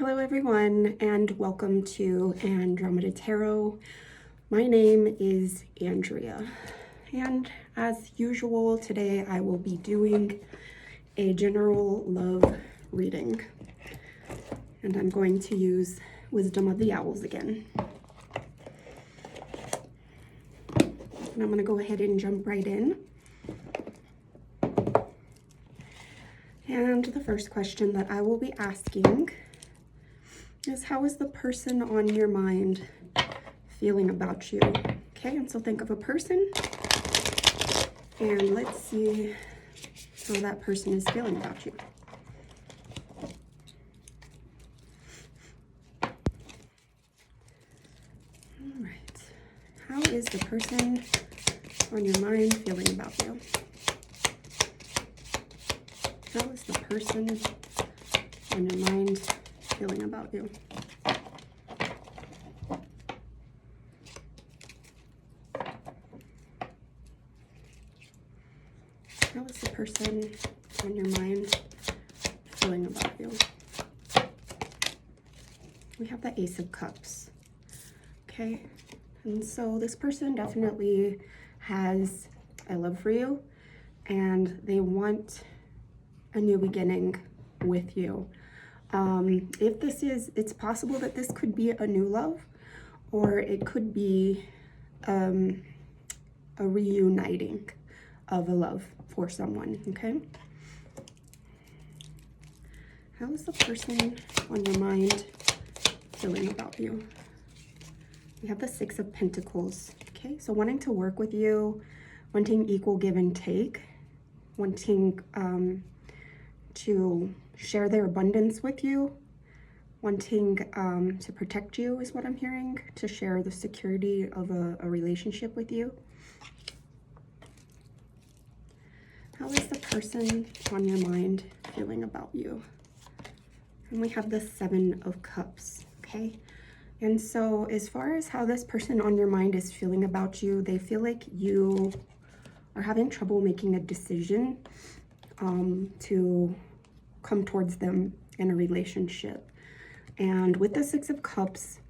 Hello everyone and welcome to Andromeda Tarot. My name is Andrea and as usual today I will be doing a general love reading and I'm going to use Wisdom of the Owls again. And I'm going to go ahead and jump right in. And the first question that I will be asking is, how is the person on your mind feeling about you? Okay, and so think of a person and let's see how that person is feeling about you. All right, how is the person on your mind feeling about you? How is the person on your mind feeling about you? How is the person on your mind feeling about you? We have the Ace of Cups. Okay, and so this person definitely has a love for you and they want a new beginning with you. If this is, it's possible that this could be a new love or it could be a reuniting of a love for someone, okay? How is the person on your mind feeling about you? We have the Six of Pentacles, okay? So wanting to work with you, wanting equal give and take, wanting to share their abundance with you, wanting to protect you is what I'm hearing, to share the security of a relationship with you. How is the person on your mind feeling about you? And we have the Seven of Cups, okay? And so as far as how this person on your mind is feeling about you, they feel like you are having trouble making a decision to come towards them in a relationship. And with the Six of Cups,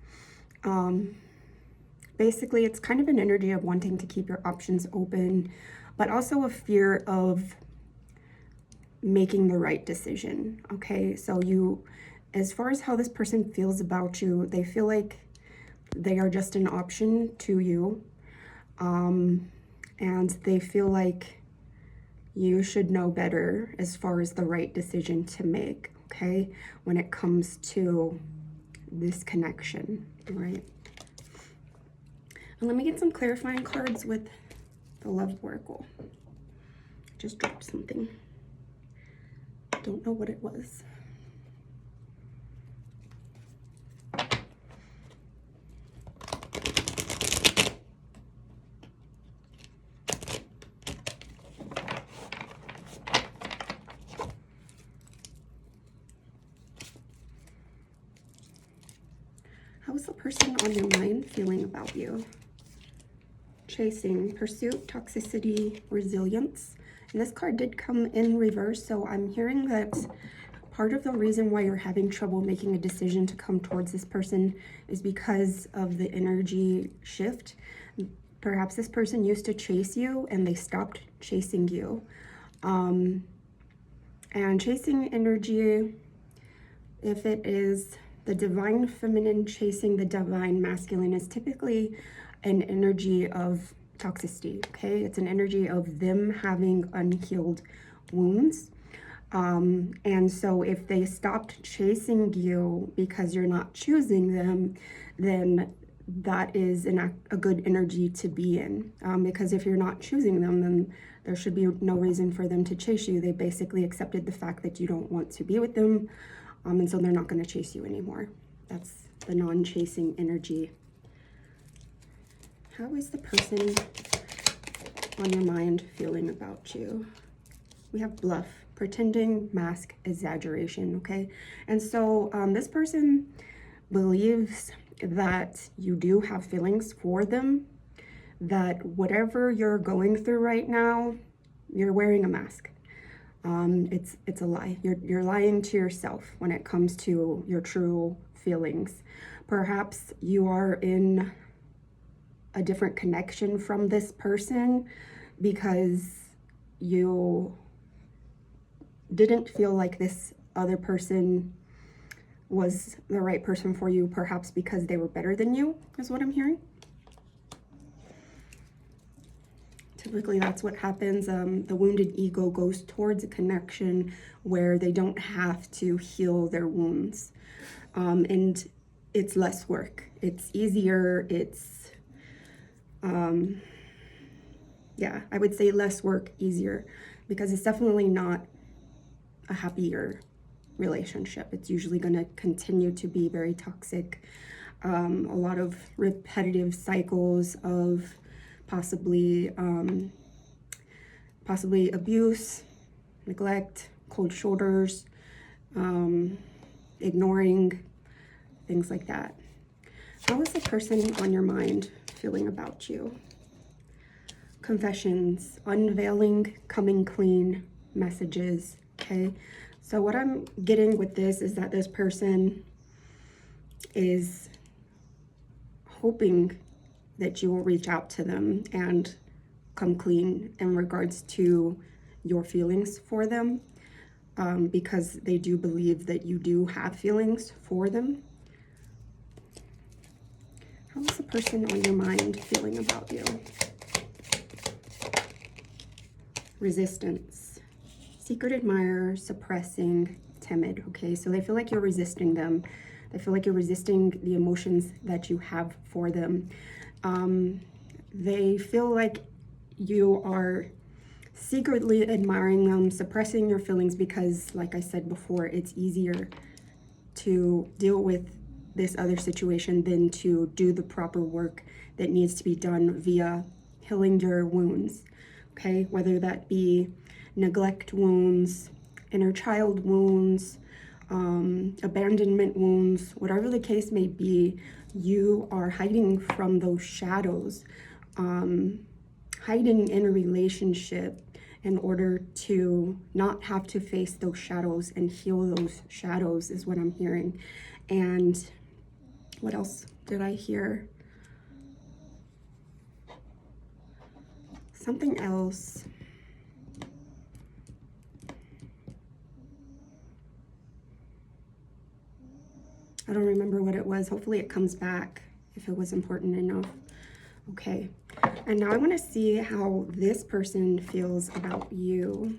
basically it's kind of an energy of wanting to keep your options open, but also a fear of making the right decision, okay? So you, as far as how this person feels about you, they feel like they are just an option to you, and they feel like you should know better as far as the right decision to make, okay, when it comes to this connection, right? And let me get some clarifying cards with the Love Oracle. Just dropped something. Don't know what it was. How is the person on your mind feeling about you? Chasing, pursuit, toxicity, resilience. And this card did come in reverse, so I'm hearing that part of the reason why you're having trouble making a decision to come towards this person is because of the energy shift. Perhaps this person used to chase you and they stopped chasing you. And chasing energy, if it is the divine feminine chasing the divine masculine, is typically an energy of toxicity, okay? It's an energy of them having unhealed wounds. And so if they stopped chasing you because you're not choosing them, then that is a good energy to be in. Because if you're not choosing them, then there should be no reason for them to chase you. They basically accepted the fact that you don't want to be with them. And so they're not going to chase you anymore. That's the non-chasing energy. How is the person on your mind feeling about you? We have bluff, pretending, mask, exaggeration, okay? And so this person believes that you do have feelings for them, that whatever you're going through right now, you're wearing a mask. It's a lie. You're lying to yourself when it comes to your true feelings. Perhaps you are in a different connection from this person because you didn't feel like this other person was the right person for you, perhaps because they were better than you, is what I'm hearing. Typically, that's what happens. The wounded ego goes towards a connection where they don't have to heal their wounds. And it's less work. It's easier. It's, yeah, I would say less work, easier, because it's definitely not a happier relationship. It's usually going to continue to be very toxic. A lot of repetitive cycles of possibly abuse, neglect, cold shoulders, ignoring, things like that. How is the person on your mind feeling about you? Confessions, unveiling, coming clean messages, okay? So what I'm getting with this is that this person is hoping that you will reach out to them and come clean in regards to your feelings for them, because they do believe that you do have feelings for them. How is the person on your mind feeling about you? Resistance, secret admirer, suppressing, timid, okay? So they feel like you're resisting them. They feel like you're resisting the emotions that you have for them. They feel like you are secretly admiring them, suppressing your feelings because, like I said before, it's easier to deal with this other situation than to do the proper work that needs to be done via healing your wounds, okay? Whether that be neglect wounds, inner child wounds, abandonment wounds, whatever the case may be, you are hiding from those shadows, hiding in a relationship in order to not have to face those shadows and heal those shadows is what I'm hearing. And what else did I hear? Something else. I don't remember what it was. Hopefully it comes back if it was important enough. Okay, and now I want to see how this person feels about you.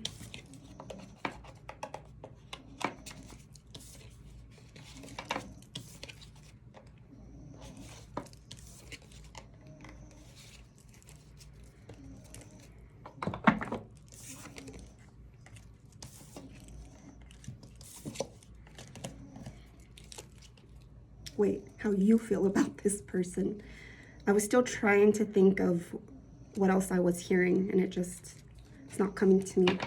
Wait, how you feel about this person. I was still trying to think of what else I was hearing, and it's not coming to me.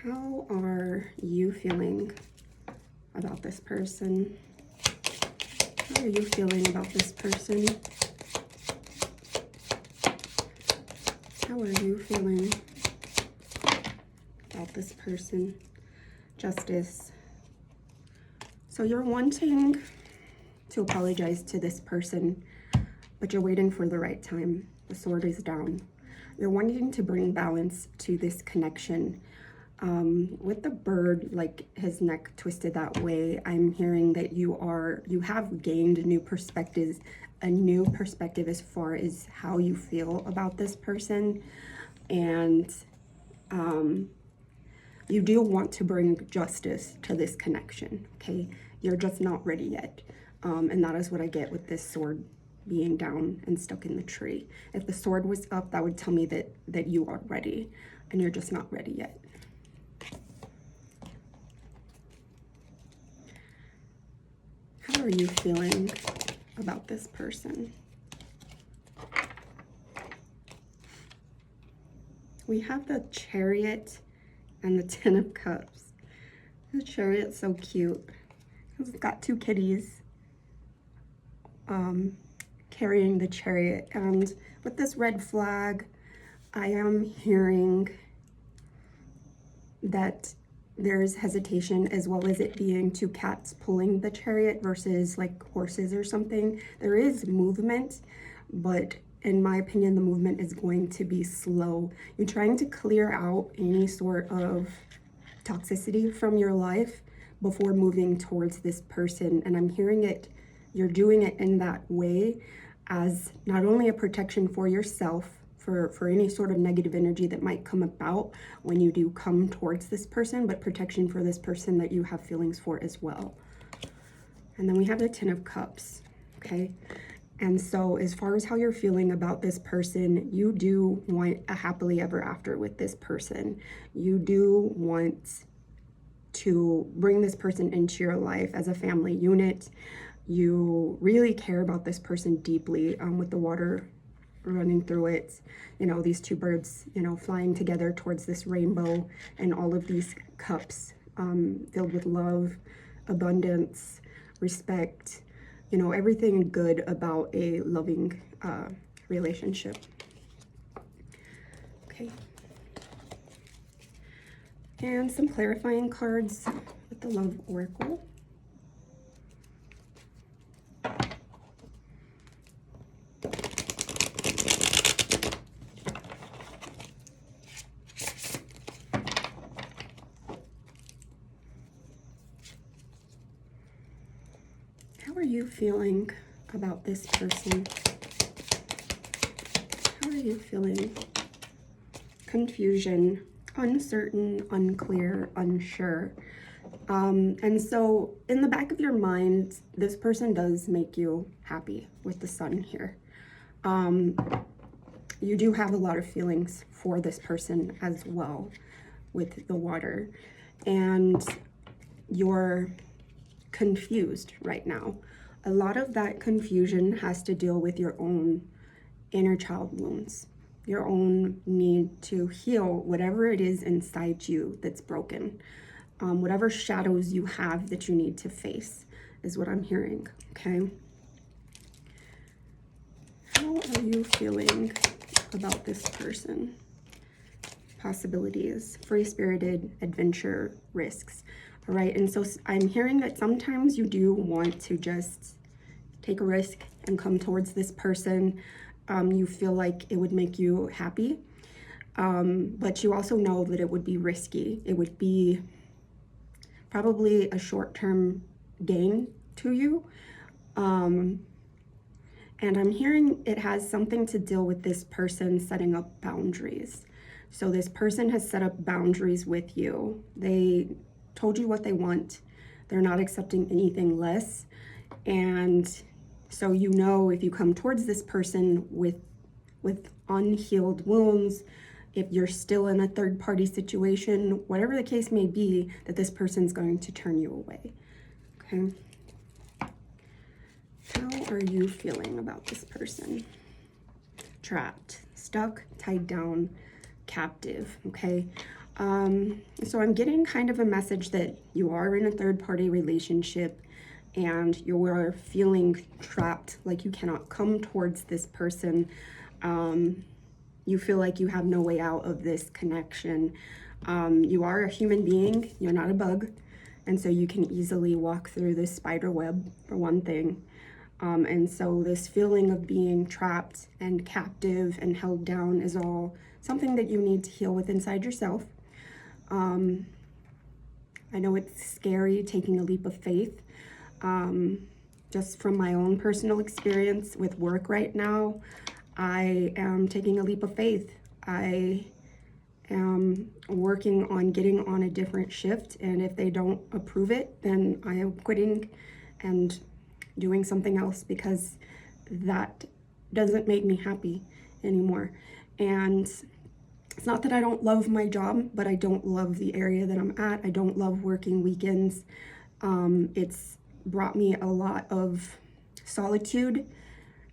How are you feeling about this person? How are you feeling about this person? How are you feeling about this person? Justice. So you're wanting to apologize to this person, but you're waiting for the right time. The sword is down. You're wanting to bring balance to this connection. With the bird, like his neck twisted that way, I'm hearing that you have gained new perspectives, a new perspective as far as how you feel about this person. And you do want to bring justice to this connection, okay? You're just not ready yet. And that is what I get with this sword being down and stuck in the tree. If the sword was up, that would tell me that you are ready, and you're just not ready yet. How are you feeling about this person? We have the Chariot and the Ten of Cups. The Chariot's so cute. It's got two kitties. carrying the Chariot. And with this red flag, I am hearing that there's hesitation, as well as it being two cats pulling the Chariot versus like horses or something. There is movement, but in my opinion, the movement is going to be slow. You're trying to clear out any sort of toxicity from your life before moving towards this person. And I'm hearing it, you're doing it in that way as not only a protection for yourself, for any sort of negative energy that might come about when you do come towards this person, but protection for this person that you have feelings for as well. And then we have the Ten of Cups, okay? And so as far as how you're feeling about this person, you do want a happily ever after with this person. You do want to bring this person into your life as a family unit. You really care about this person deeply, with the water running through it, you know, these two birds, you know, flying together towards this rainbow, and all of these cups filled with love, abundance, respect, you know, everything good about a loving relationship. Okay. And some clarifying cards with the Love Oracle. How are you feeling about this person? How are you feeling? Confusion, uncertain, unclear, unsure. And so in the back of your mind, this person does make you happy with the Sun here. You do have a lot of feelings for this person as well with the water. And you're confused right now. A lot of that confusion has to deal with your own inner child wounds, your own need to heal whatever it is inside you that's broken, whatever shadows you have that you need to face is what I'm hearing, okay? How are you feeling about this person? Possibilities, free-spirited, adventure, risks. All right, and so I'm hearing that sometimes you do want to just take a risk and come towards this person. You feel like it would make you happy, but you also know that it would be risky. It would be probably a short-term gain to you. And I'm hearing it has something to deal with this person setting up boundaries. So this person has set up boundaries with you. They told you what they want. They're not accepting anything less. And so you know, if you come towards this person with unhealed wounds, if you're still in a third-party situation, whatever the case may be, that this person's going to turn you away, okay? How are you feeling about this person? Trapped, stuck, tied down, captive, okay? So I'm getting kind of a message that you are in a third-party relationship and you are feeling trapped, like you cannot come towards this person. You feel like you have no way out of this connection. You are a human being, you're not a bug, and so you can easily walk through this spider web, for one thing. And so this feeling of being trapped and captive and held down is all something that you need to heal with inside yourself. I know it's scary taking a leap of faith. Just from my own personal experience with work right now, I am taking a leap of faith. I am working on getting on a different shift, and if they don't approve it, then I am quitting and doing something else, because that doesn't make me happy anymore. And it's not that I don't love my job, but I don't love the area that I'm at. I don't love working weekends. It's brought me a lot of solitude,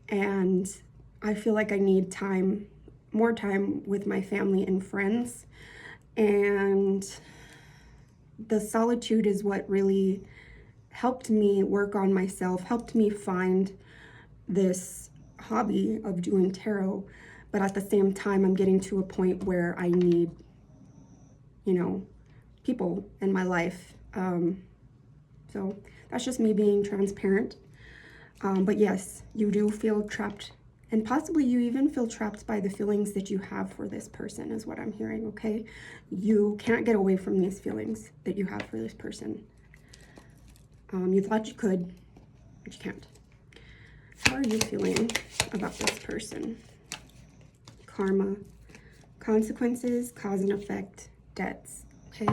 and I feel like I need time, more time with my family and friends. And the solitude is what really helped me work on myself, helped me find this hobby of doing tarot, but at the same time, I'm getting to a point where I need, you know, people in my life. So that's just me being transparent. But yes, you do feel trapped, and possibly you even feel trapped by the feelings that you have for this person, is what I'm hearing, okay? You can't get away from these feelings that you have for this person. You thought you could, but you can't. How are you feeling about this person? Karma, consequences, cause and effect, debts, okay?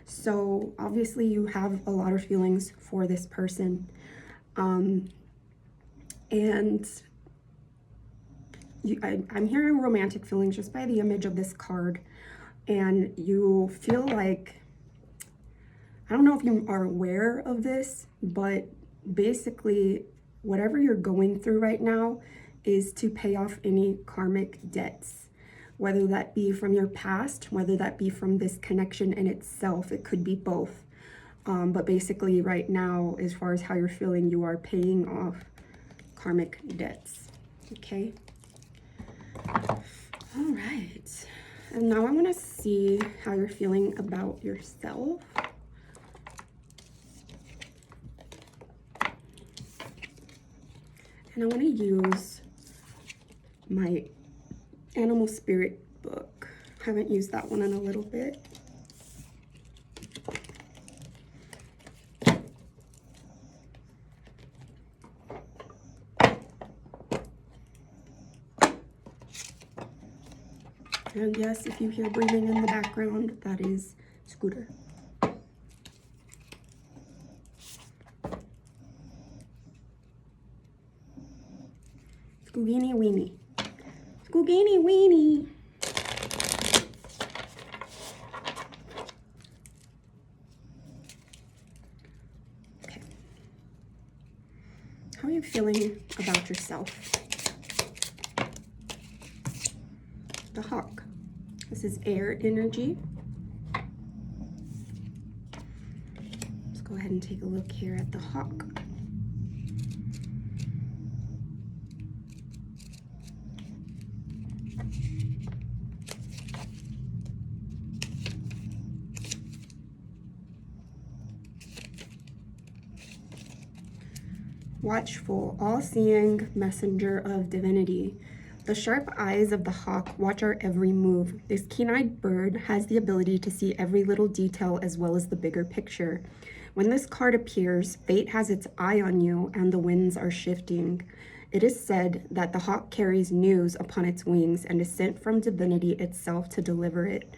So obviously you have a lot of feelings for this person. And I'm hearing romantic feelings just by the image of this card. And you feel like, I don't know if you are aware of this, but basically whatever you're going through right now is to pay off any karmic debts, whether that be from your past, whether that be from this connection in itself. It could be both. But basically right now, as far as how you're feeling, you are paying off karmic debts, okay? All right, and now I want to see how you're feeling about yourself. And I want to use my animal spirit book. Haven't used that one in a little bit. And yes, if you hear breathing in the background, that is Scooter. Scoogini weenie. Scoogini weenie. Okay. How are you feeling about yourself? The hawk. This is air energy. Let's go ahead and take a look here at the hawk. Watchful, all-seeing messenger of divinity. The sharp eyes of the hawk watch our every move. This keen-eyed bird has the ability to see every little detail as well as the bigger picture. When this card appears, fate has its eye on you and the winds are shifting. It is said that the hawk carries news upon its wings and is sent from divinity itself to deliver it.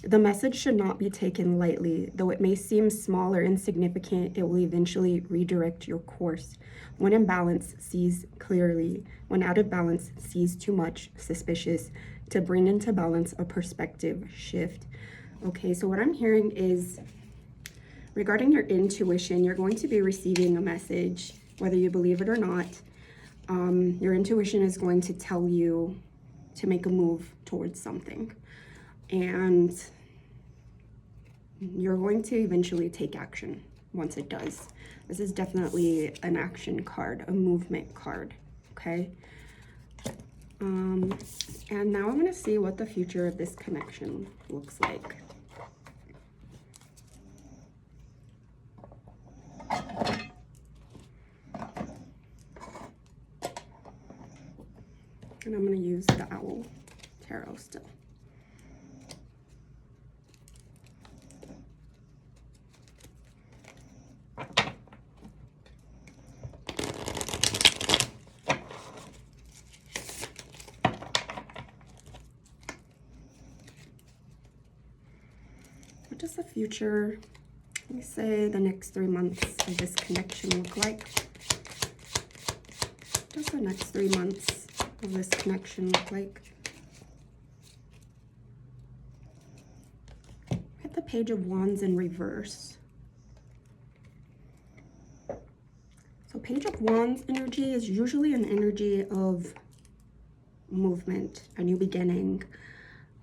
The message should not be taken lightly. Though it may seem small or insignificant, it will eventually redirect your course. When in balance, sees clearly. When out of balance, sees too much, suspicious. To bring into balance, a perspective shift. Okay, so what I'm hearing is, regarding your intuition, you're going to be receiving a message, whether you believe it or not. Your intuition is going to tell you to make a move towards something. And you're going to eventually take action once it does. This is definitely an action card, a movement card, okay? And now I'm gonna see what the future of this connection looks like. And I'm gonna use the Owl Tarot still. What does the future, let me say the next 3 months of this connection look like? What does the next 3 months of this connection look like? Hit the Page of Wands in reverse. So Page of Wands energy is usually an energy of movement, a new beginning.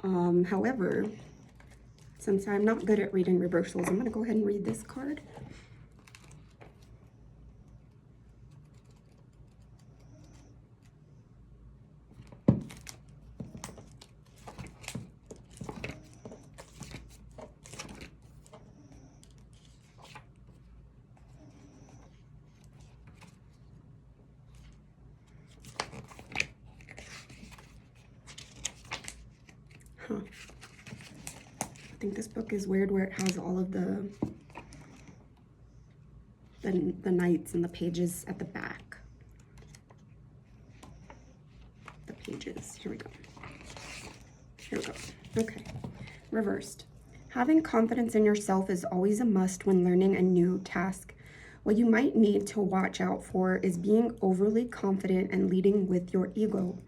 However, since I'm not good at reading reversals, I'm going to go ahead and read this card. Huh. I think this book is weird where it has all of the knights and the pages at the back. The pages. Here we go. Here we go. Okay. Reversed. Having confidence in yourself is always a must when learning a new task. What you might need to watch out for is being overly confident and leading with your ego.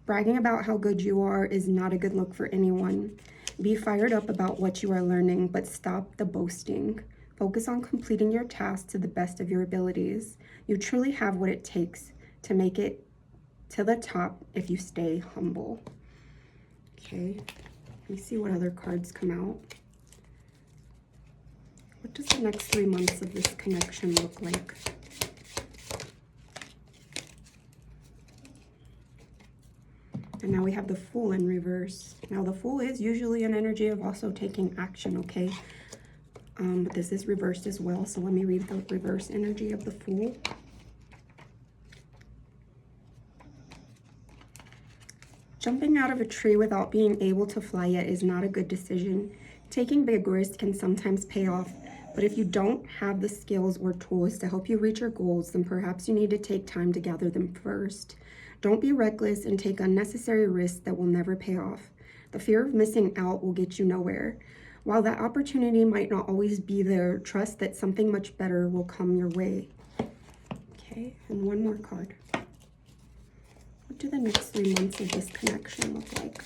Bragging about how good you are is not a good look for anyone. Be fired up about what you are learning, but stop the boasting. Focus on completing your task to the best of your abilities. You truly have what it takes to make it to the top if you stay humble. Okay, let me see what other cards come out. What does the next 3 months of this connection look like? And now we have the Fool in reverse. Now the Fool is usually an energy of also taking action, okay? But this is reversed as well. So let me read the reverse energy of the Fool. Jumping out of a tree without being able to fly yet is not a good decision. Taking big risks can sometimes pay off, but if you don't have the skills or tools to help you reach your goals, then perhaps you need to take time to gather them first. Don't be reckless and take unnecessary risks that will never pay off. The fear of missing out will get you nowhere. While that opportunity might not always be there, trust that something much better will come your way. Okay, and one more card. What do the next 3 months of this connection look like?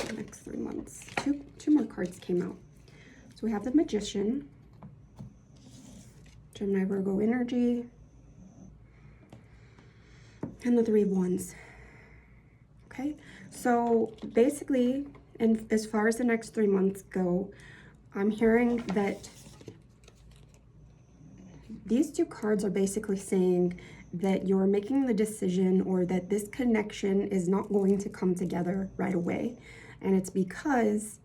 The next 3 months. Two more cards came out. So we have the Magician, Gemini Virgo energy, and the Three of Wands. Okay, so basically, and as far as the next 3 months go, I'm hearing that these two cards are basically saying that you're making the decision, or that this connection is not going to come together right away. And it's because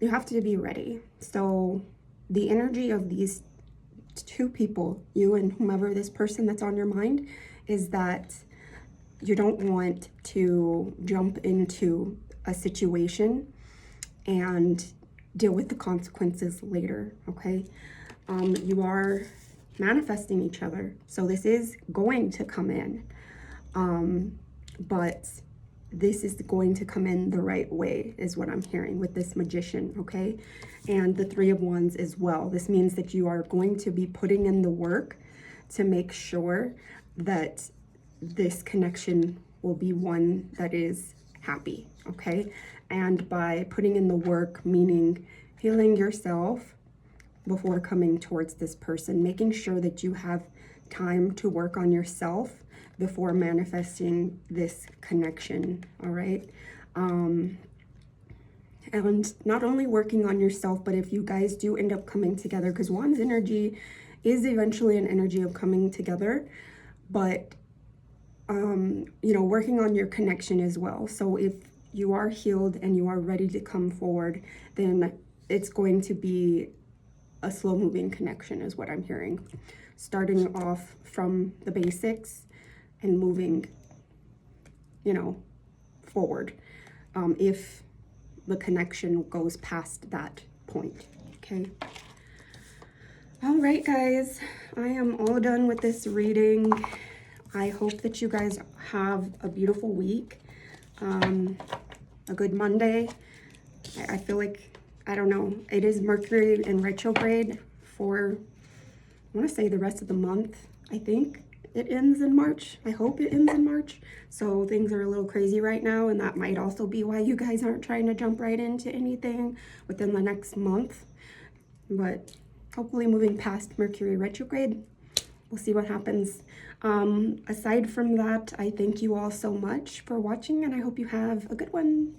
you have to be ready. So the energy of these two people, you and whomever this person that's on your mind, is that you don't want to jump into a situation and deal with the consequences later, okay? You are manifesting each other, so this is going to come in, but this is going to come in the right way, is what I'm hearing with this Magician, okay? And the Three of Wands as well. This means that you are going to be putting in the work to make sure that this connection will be one that is happy, okay? And by putting in the work, meaning healing yourself before coming towards this person, making sure that you have time to work on yourself before manifesting this connection, all right? And not only working on yourself, but if you guys do end up coming together, because Wands energy is eventually an energy of coming together, but you know, working on your connection as well. So if you are healed and you are ready to come forward, then it's going to be a slow moving connection, is what I'm hearing. Starting off from the basics and moving, you know, forward. If the connection goes past that point, okay? All right, guys, I am all done with this reading. I hope that you guys have a beautiful week, a good Monday. I feel like, I don't know, it is Mercury in retrograde for, I want to say the rest of the month. I think it ends in March. I hope it ends in March. So things are a little crazy right now, and that might also be why you guys aren't trying to jump right into anything within the next month. But hopefully moving past Mercury retrograde, we'll see what happens. Aside from that, I thank you all so much for watching, and I hope you have a good one.